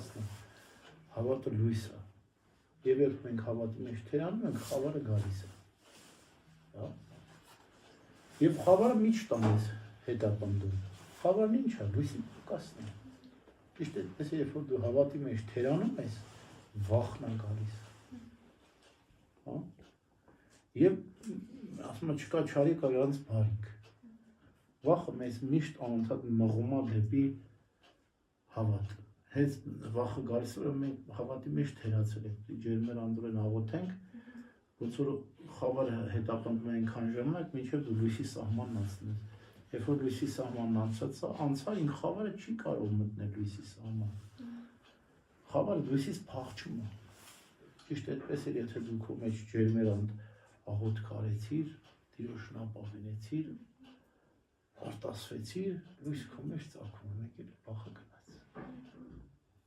ասում հավատը լույս է։ Եվ երբ մենք հավատի մեջ թերանում ենք, խավարը գալիս է։ Հա։ Եվ խավարը միշտ ամես հետապնդում։ Խավարն ինչ է, լույսի պակասն է։ Ճիշտ այդպես երբ որ դու հավատի մեջ թերանում ես, վախն է գալիս։ Հա։ Եվ ասում չկա չարիք, առանց բարիք։ Վախը մեզ միշտ անընդհատ մղում է դեպի հավատ։ Հենց վախը գալիս որ մենք հավատի մեջ թերացել ենք, ջերմեր անդորեն աղոթենք, ոնց որ խավարը հետապնդում է այնքան ժամանակ, մինչև դու լույսի սահմանն անցնես։ Երբ որ լույսի սահմանն անցա, ինք խավարը չի կարող մտնել լույսի սահման։ Խավարը լույսից փախչում է։ Ճիշտ այդպես էլ եթե դու քո մեջ ջերմերանդ աղոթք արեցիր, Տիրոջն ապավենեցիր, արտասվեցիր, լույս քո մեջ ծագում է, մեկ էլ վախը